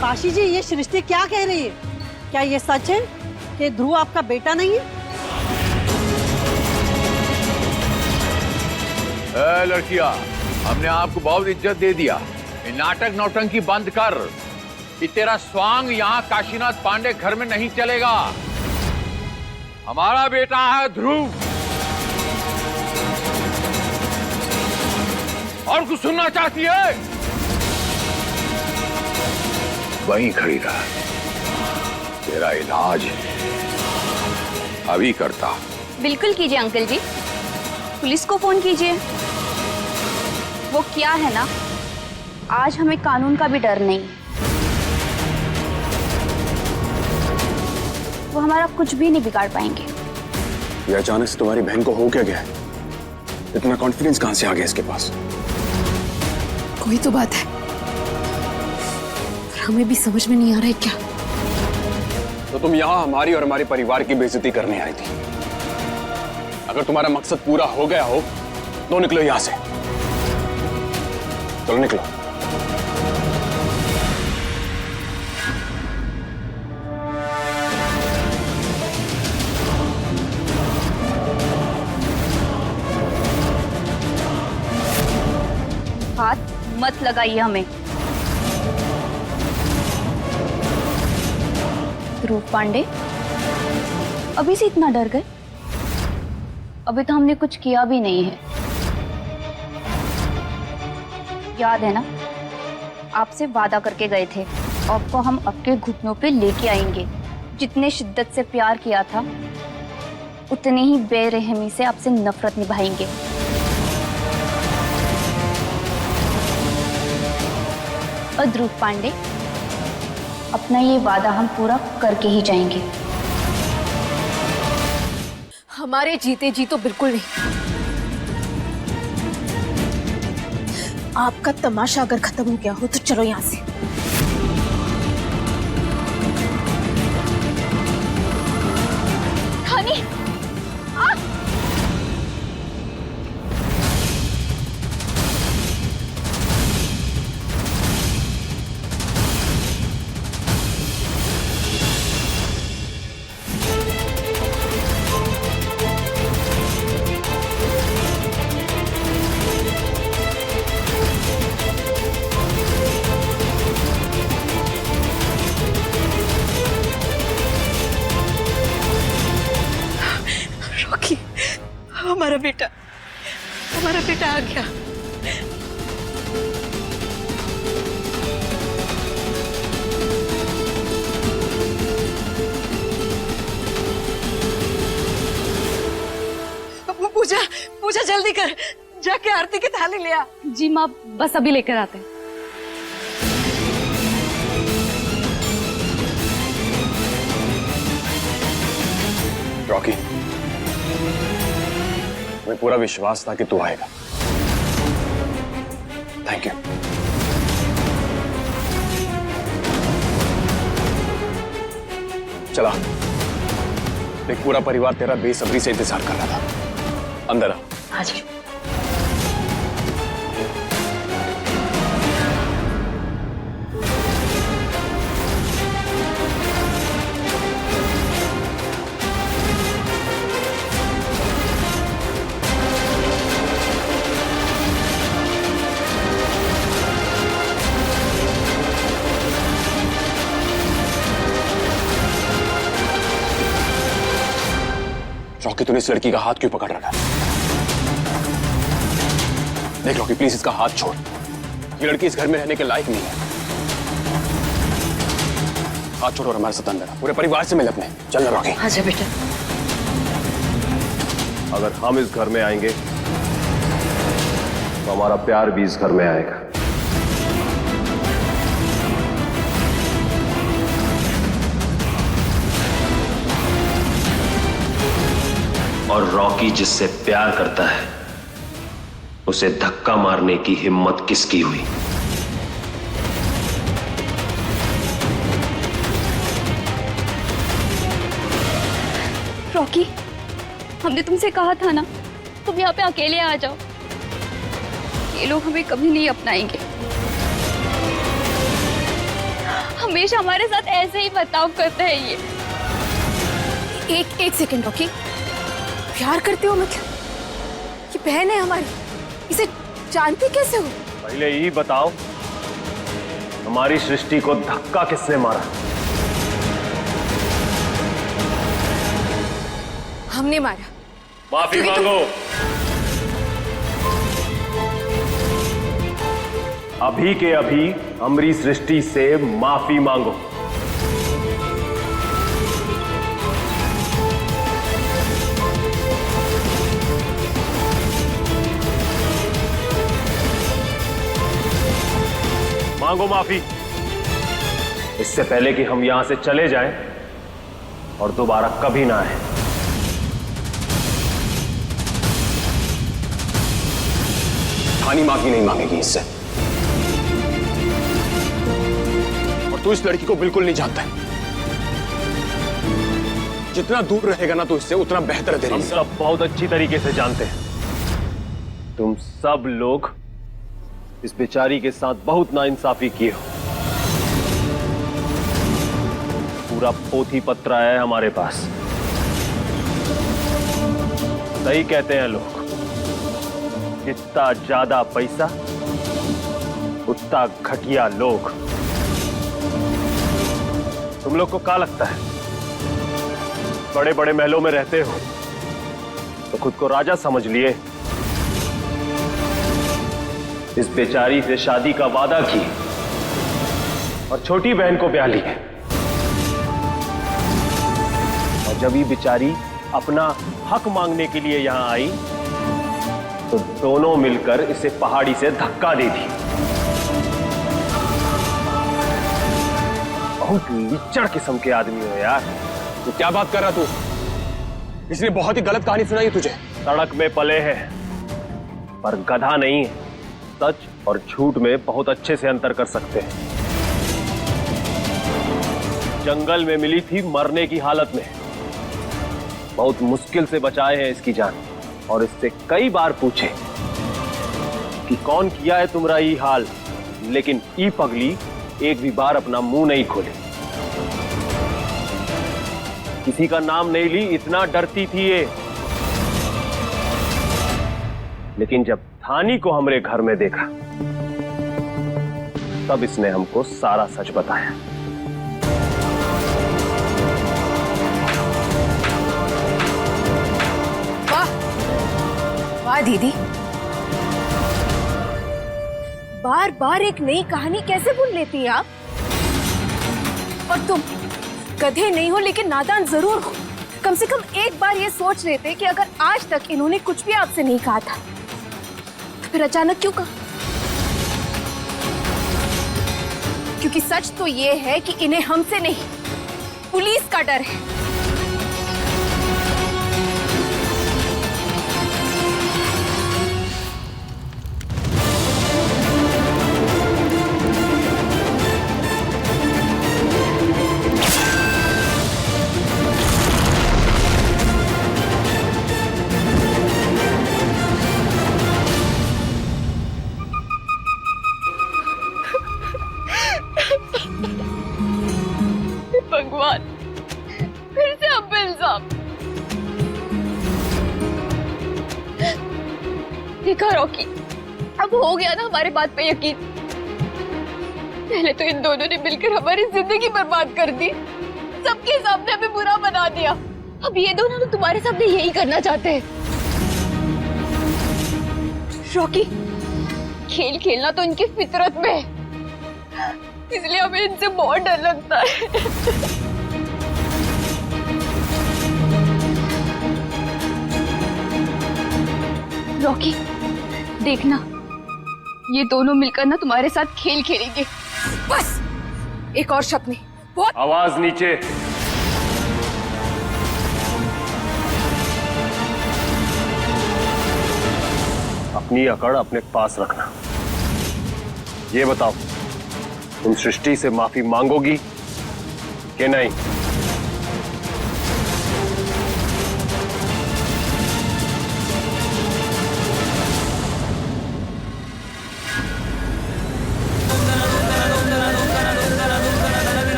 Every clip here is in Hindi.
काशी जी, ये सृष्टि क्या कह रही है? क्या ये सच है कि ध्रुव आपका बेटा नहीं है? लड़कियां, हमने आपको बहुत इज्जत दे दिया। ये नाटक नौटंकी बंद कर। कि तेरा स्वांग यहाँ काशीनाथ पांडे घर में नहीं चलेगा। हमारा बेटा है ध्रुव। और कुछ सुनना चाहती है? वहीं खड़ी रहा, तेरा इलाज अभी करता। बिल्कुल कीजिए अंकल जी, पुलिस को फोन कीजिए। वो क्या है ना, आज हमें कानून का भी डर नहीं। वो हमारा कुछ भी नहीं बिगाड़ पाएंगे। ये अचानक से तुम्हारी बहन को हो क्या गया है? इतना कॉन्फिडेंस कहां से आ गया इसके पास? कोई तो बात है, पर हमें भी समझ में नहीं आ रहा है क्या। तो तुम यहाँ हमारी और हमारे परिवार की बेइज्जती करने आई थी। अगर तुम्हारा मकसद पूरा हो गया हो तो निकलो यहां से। चलो निकलो। हाथ मत लगाइए हमें। ध्रुव पांडे, अभी से इतना डर गए? अभी तो हमने कुछ किया भी नहीं है। याद है ना, आपसे वादा करके गए थे, आपको हम आपके घुटनों पे लेके आएंगे। जितने शिद्दत से प्यार किया था, उतनी ही बेरहमी से आपसे नफरत निभाएंगे। और ध्रुव पांडे, अपना ये वादा हम पूरा करके ही जाएंगे। हमारे जीते जी तो बिल्कुल नहीं। आपका तमाशा अगर खत्म हो गया हो तो चलो यहां से। हनी, रॉकी, हमारा बेटा आ गया। पूजा जल्दी कर, जाके आरती की थाली ले आ। जी माँ, बस अभी लेकर आते हैं। रॉकी, मुझे पूरा विश्वास था कि तू आएगा। Thank you. चला, एक पूरा परिवार तेरा बेसब्री से इंतजार कर रहा था। अंदर आ। हाँ जी। रॉकी, तूने इस लड़की का हाथ क्यों पकड़ रखा है? देख रॉकी, प्लीज इसका हाथ छोड़। ये लड़की इस घर में रहने के लायक नहीं है। हाथ छोड़ और हमारे साथ अंदर आ। पूरे परिवार से मिल अपने। चल ना रॉकी। हाँ जी बेटा। अगर हम इस घर में आएंगे तो हमारा प्यार भी इस घर में आएगा। और रॉकी जिससे प्यार करता है, उसे धक्का मारने की हिम्मत किसकी हुई? रॉकी, हमने तुमसे कहा था ना, तुम यहाँ पे अकेले आ जाओ। ये लोग हमें कभी नहीं अपनाएंगे। हमेशा हमारे साथ ऐसे ही बर्ताव करता है ये। एक सेकंड रॉकी, प्यार करते हो मतलब? ये बहन है हमारी, इसे जानते कैसे हो? पहले ये बताओ, हमारी सृष्टि को धक्का किसने मारा? हमने मारा। माफी मांगो। अभी के अभी हमारी सृष्टि से माफी मांगो। मांगो माफी, इससे पहले कि हम यहां से चले जाएं और दोबारा कभी ना आए। धानी माफी नहीं मांगेगी इससे। और तू इस लड़की को बिल्कुल नहीं जानता है। जितना दूर रहेगा ना तो इससे उतना बेहतर है तेरे हम लिए। सब बहुत अच्छी तरीके से जानते हैं, तुम सब लोग इस बेचारी के साथ बहुत नाइंसाफी किए हो। पूरा पोथी पत्रा है हमारे पास। सही कहते हैं लोग, जितना ज्यादा पैसा उतना घटिया लोग। तुम लोग को क्या लगता है, बड़े बड़े महलों में रहते हो तो खुद को राजा समझ लिए? इस बेचारी से शादी का वादा की और छोटी बहन को ब्याह ली है, और जब ये बेचारी अपना हक मांगने के लिए यहां आई तो दोनों मिलकर इसे पहाड़ी से धक्का दे दी। बहुत लीचड़ किस्म के आदमी हो यार। तू क्या बात कर रहा तू? इसने बहुत ही गलत कहानी सुनाई तुझे। सड़क में पले हैं पर गधा नहीं है। सच और झूठ में बहुत अच्छे से अंतर कर सकते हैं। जंगल में मिली थी मरने की हालत में, बहुत मुश्किल से बचाए हैं इसकी जान, और इससे कई बार पूछे कि कौन किया है तुम्हारा ये हाल, लेकिन ई पगली एक भी बार अपना मुंह नहीं खोले, किसी का नाम नहीं ली, इतना डरती थी ये। लेकिन जब धानी को हमरे घर में देखा तब इसने हमको सारा सच बताया। वाह वाह दीदी, बार बार एक नई कहानी कैसे बुन लेती हैं आप? और तुम गधे नहीं हो लेकिन नादान जरूर हो। कम से कम एक बार ये सोच लेते कि अगर आज तक इन्होंने कुछ भी आपसे नहीं कहा था तो फिर अचानक क्यों कहा? क्योंकि सच तो ये है कि इन्हें हमसे नहीं, पुलिस का डर है। भगवान, फिर से अब इल्जाम। देखा रॉकी, अब हो गया ना हमारे बात पे यकीन। पहले तो इन दोनों ने मिलकर हमारी जिंदगी बर्बाद कर दी, सबके सामने हमें बुरा बना दिया। अब ये दोनों तो तुम्हारे सामने यही करना चाहते हैं। रॉकी, खेल खेलना तो इनकी फितरत में है, इसलिए हमें इनसे बहुत डर लगता है। रॉकी, देखना, ये दोनों मिलकर ना तुम्हारे साथ खेल खेलेंगे। बस एक और शब्द नहीं, बहुत। आवाज नीचे। अपनी अकड़ अपने पास रखना। ये बताओ, तुम सृष्टि से माफी मांगोगी कि नहीं?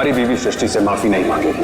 हमारी बीवी सृष्टि से माफी नहीं मांगेगी।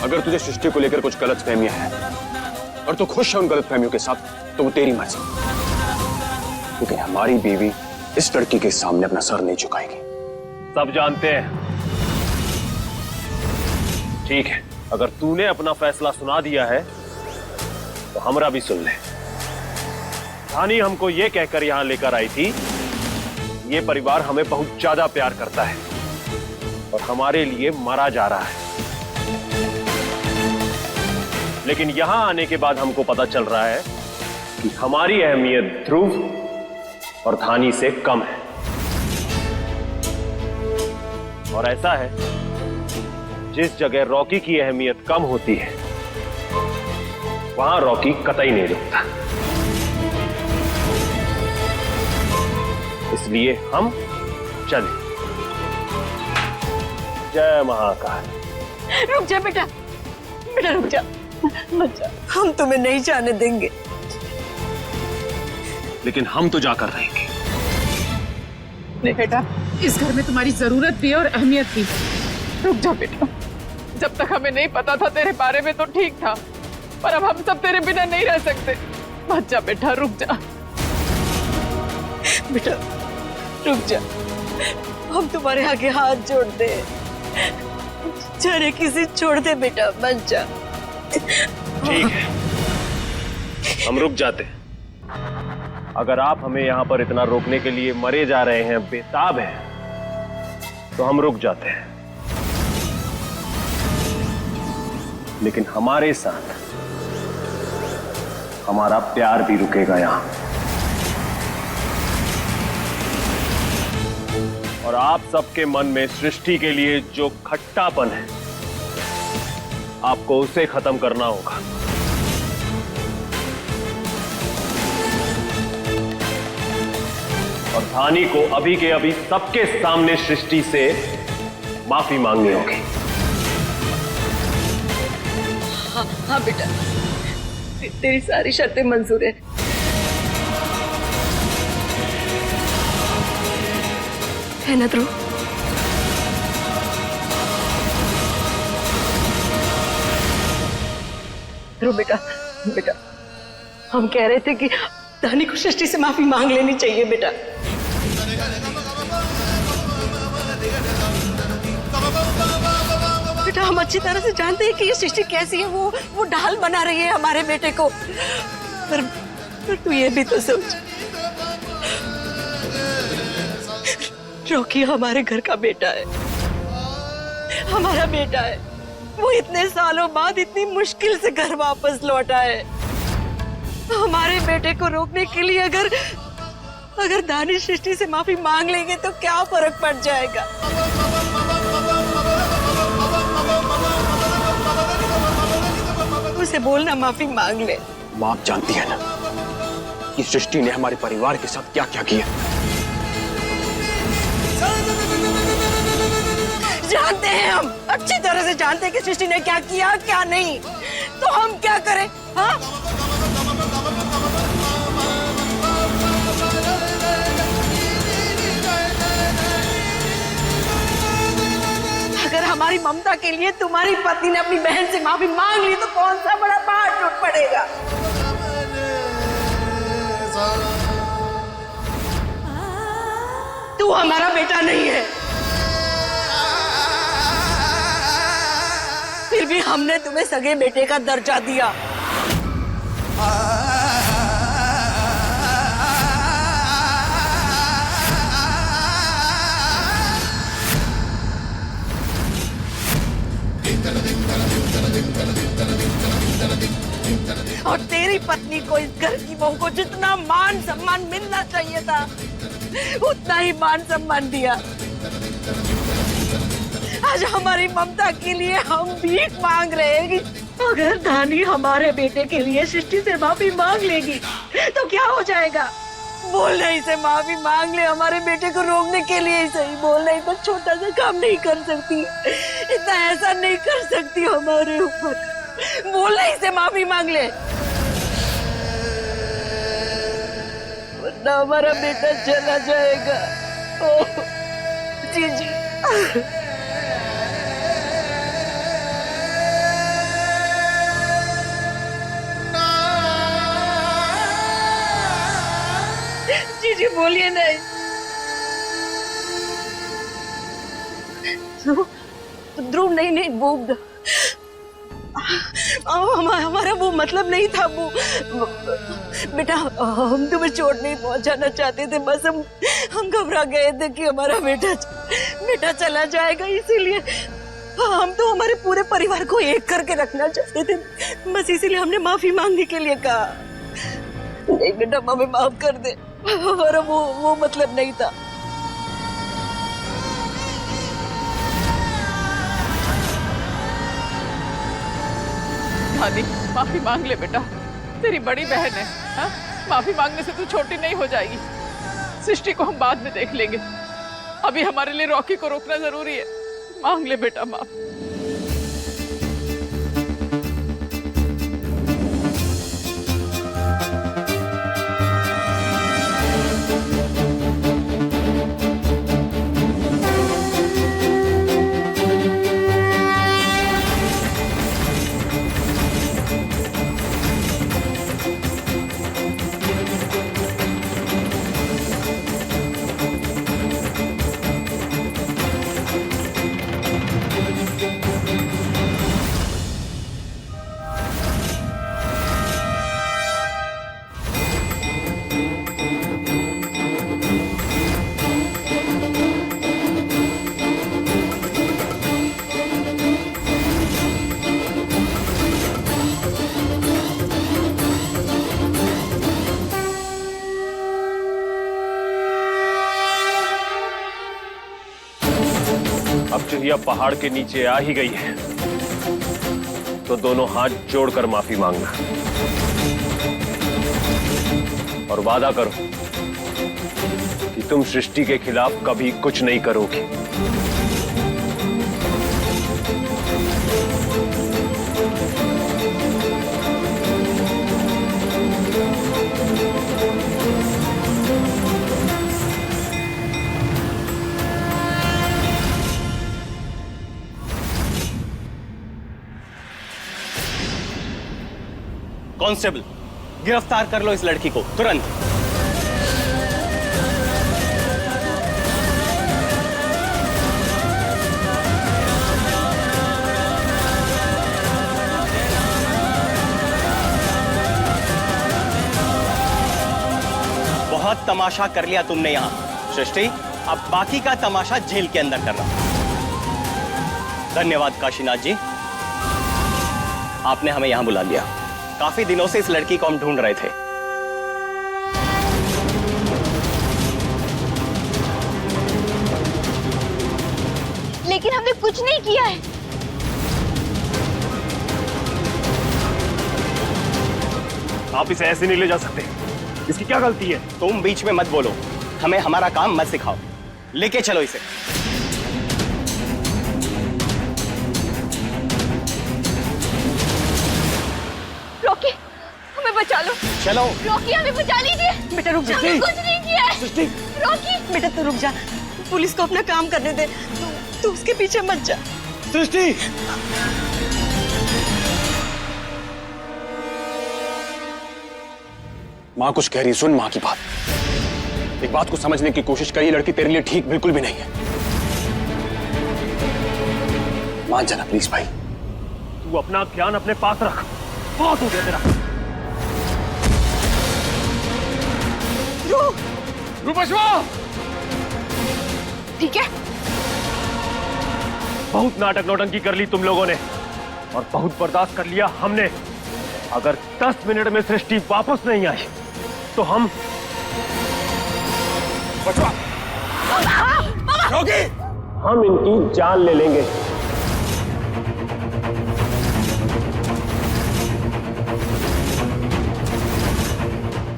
अगर तुझे सृष्टि को लेकर कुछ गलतफहमियां हैं और तू खुश है उन गलतफहमियों के साथ, तो वो तेरी मर्जी, लेकिन हमारी बीवी इस लड़की के सामने अपना सर नहीं झुकाएगी। सब जानते हैं। ठीक है, अगर तूने अपना फैसला सुना दिया है तो हमरा भी सुन ले। धानी हमको ये कहकर यहां लेकर आई थी, ये परिवार हमें बहुत ज्यादा प्यार करता है और हमारे लिए मरा जा रहा है। लेकिन यहां आने के बाद हमको पता चल रहा है कि हमारी अहमियत ध्रुव और धानी से कम है। और ऐसा है, जिस जगह रॉकी की अहमियत कम होती है वहां रॉकी कतई नहीं रुकता। इसलिए हम चले। जय महाकाल। रुक जा बेटा, बेटा रुक जा, मत जा, हम तुम्हें नहीं जाने देंगे। लेकिन हम तो जाकर रहेंगे। नहीं बेटा, इस घर में तुम्हारी जरूरत भी है और अहमियत भी। रुक जा बेटा, जब तक हमें नहीं पता था तेरे बारे में तो ठीक था, पर अब हम सब तेरे बिना नहीं रह सकते। मत जा बेटा, रुक जा बेटा, रुक जा, हम तुम्हारे आगे हाथ जोड़ते हैं, जाने किसी छोड़ दे बेटा, मत जा। ठीक है, हम रुक जाते हैं। अगर आप हमें यहां पर इतना रोकने के लिए मरे जा रहे हैं, बेताब हैं, तो हम रुक जाते हैं। लेकिन हमारे साथ हमारा प्यार भी रुकेगा यहां। और आप सबके मन में सृष्टि के लिए जो खट्टापन है, आपको उसे खत्म करना होगा। और धानी को अभी के अभी सबके सामने सृष्टि से माफी मांगनी होगी। हाँ बेटा, तेरी सारी शर्तें मंजूर है। है ना ध्रुव? ध्रुव बेटा, बेटा हम कह रहे थे कि धानी को सृष्टि से माफी मांग लेनी चाहिए बेटा। बेटा हम अच्छी तरह से जानते हैं कि ये सृष्टि कैसी है, वो ढाल बना रही है हमारे बेटे को। पर तू ये भी तो सोच, रॉकी हमारे घर का बेटा है, हमारा बेटा है। वो इतने सालों बाद इतनी मुश्किल से घर वापस लौटा है। हमारे बेटे को रोकने के लिए अगर दानिश सृष्टि से माफी मांग लेंगे तो क्या फर्क पड़ जाएगा? उसे बोलना माफी मांग ले। मां आप जानती है ना कि सृष्टि ने हमारे परिवार के साथ क्या क्या किया। जानते हैं, हम अच्छी तरह से जानते हैं कि सृष्टि ने क्या किया क्या नहीं। तो हम क्या करें? हाँ, अगर हमारी ममता के लिए तुम्हारी पत्नी ने अपनी बहन से माफी मांग ली तो कौन सा बड़ा पहाड़ टूट पड़ेगा? तू हमारा बेटा नहीं है, फिर भी हमने तुम्हें सगे बेटे का दर्जा दिया। और तेरी पत्नी को, इस घर की बहू को जितना मान सम्मान मिलना चाहिए था उतना ही मान सम्मान दिया। आज हमारी ममता के लिए हम भीख मांग रहे हैं। अगर धानी हमारे बेटे के लिए सृष्टि से माफी मांग लेगी तो क्या हो जाएगा? बोल नहीं से माफी मांग ले, हमारे बेटे को रोकने के लिए ही सही। बोल नहीं तो छोटा सा काम नहीं कर सकती, इतना ऐसा नहीं कर सकती हमारे ऊपर। बोल नहीं से माफी मांग ले, वरना हमारा बेटा चला जाएगा। जीजी जीजी बोलिए नहीं। ध्रुव नहीं नहीं वो हमारा वो मतलब नहीं था। वो बेटा हम तुम्हें चोट नहीं पहुंचाना चाहते थे, बस हम घबरा गए थे कि हमारा बेटा चला जाएगा, इसीलिए हम तो हमारे पूरे परिवार को एक करके रखना चाहते थे, बस इसीलिए हमने माफी मांगने के लिए कहा। नहीं बेटा हमें माफ कर दे, हमारा वो मतलब नहीं था। धानी माफी मांग ले बेटा, तेरी बड़ी बहन है। हाँ? माफी मांगने से तू छोटी नहीं हो जाएगी। सृष्टि को हम बाद में देख लेंगे, अभी हमारे लिए रॉकी को रोकना जरूरी है। मांग ले बेटा माफ। अब चिड़िया पहाड़ के नीचे आ ही गई है तो दोनों हाथ जोड़कर माफी मांगना और वादा करो कि तुम सृष्टि के खिलाफ कभी कुछ नहीं करोगी। कांस्टेबल, गिरफ्तार कर लो इस लड़की को तुरंत। बहुत तमाशा कर लिया तुमने यहां सृष्टि, अब बाकी का तमाशा जेल के अंदर करना। धन्यवाद काशीनाथ जी, आपने हमें यहां बुला लिया। काफी दिनों से इस लड़की को हम ढूंढ रहे थे। लेकिन हमने कुछ नहीं किया है। आप इसे ऐसे नहीं ले जा सकते, इसकी क्या गलती है? तुम बीच में मत बोलो, हमें हमारा काम मत सिखाओ। लेके चलो इसे। रॉकी, हमें बचा लो। चलो रॉकी, हमें बचा लीजिए। बेटा रुक जा। हमने कुछ नहीं किया है। सृष्टि, रॉकी, बेटा तू रुक जा, पुलिस को अपना काम करने दे, तू उसके पीछे मत जा। सृष्टि, माँ कुछ कह रही, सुन माँ की बात। एक बात को समझने की कोशिश कर, ये लड़की तेरे लिए ठीक बिल्कुल भी नहीं है। मान जाना प्लीज भाई। तू अपना ध्यान अपने पास रख, बहुत हो गया तेरा। ठीक है। बहुत नाटक नौटंकी कर ली तुम लोगों ने और बहुत बर्दाश्त कर लिया हमने। अगर 10 मिनट में सृष्टि वापस नहीं आई तो हम हम इनकी जान ले लेंगे।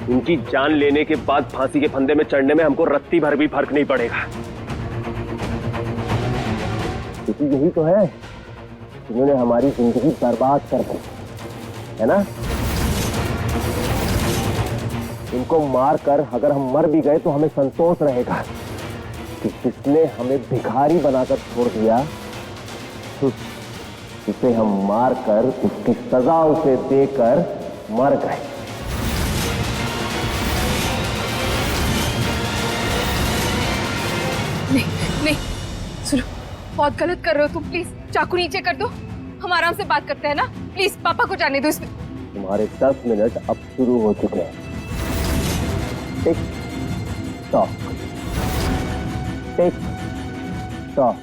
इनकी जान लेने के बाद फांसी के फंदे में चढ़ने में हमको रत्ती भर भी फर्क नहीं पड़ेगा, क्योंकि यही तो है, इन्होंने हमारी जिंदगी बर्बाद कर दी है ना। इनको मार कर अगर हम मर भी गए तो हमें संतोष रहेगा, कि जिसने हमें भिखारी बनाकर छोड़ दिया, उसे हम मारकर उसकी सजा उसे देकर मर गए। नहीं, सुनो, बहुत गलत कर रहे हो तुम। प्लीज चाकू नीचे कर दो, हम आराम से बात करते हैं ना। प्लीज पापा को जाने दो इसमें। तुम्हारे 10 मिनट अब शुरू हो चुके हैं। Tick tock, tick tock.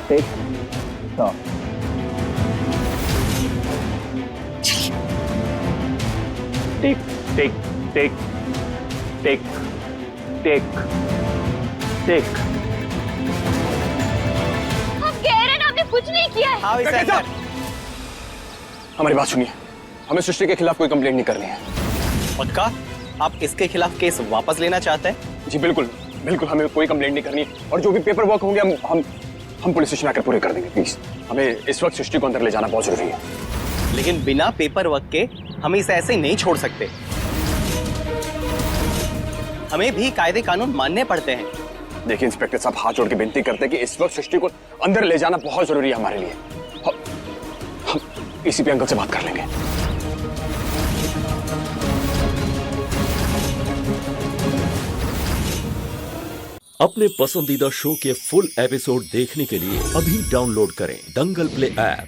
Tick tock. Tick tick tick tick tick tick. हम कह रहे हैं ना, हमने कुछ नहीं किया है। हाँ इसे अंदर। हमारी बात सुनिए, हमें सृष्टि के खिलाफ कोई कंप्लेंट नहीं करनी है। पक्का आप इसके खिलाफ केस वापस लेना चाहते हैं? जी बिल्कुल बिल्कुल, हमें कोई कंप्लेंट नहीं करनी और जो भी पेपर वर्क होंगे हम पुलिस स्टेशन आकर पूरे कर देंगे। प्लीज, हमें इस वक्त सृष्टि को अंदर ले जाना बहुत जरूरी है। लेकिन बिना पेपर वर्क के हम इसे ऐसे नहीं छोड़ सकते। हमें भी कायदे कानून मानने पड़ते हैं। देखिए इंस्पेक्टर साहब, हाथ जोड़ के विनती करते हैं कि इस वक्त सृष्टि को अंदर ले जाना बहुत जरूरी है हमारे लिए। हम एसीपी अंकल से बात कर लेंगे। अपने पसंदीदा शो के फुल एपिसोड देखने के लिए अभी डाउनलोड करें दंगल प्ले ऐप।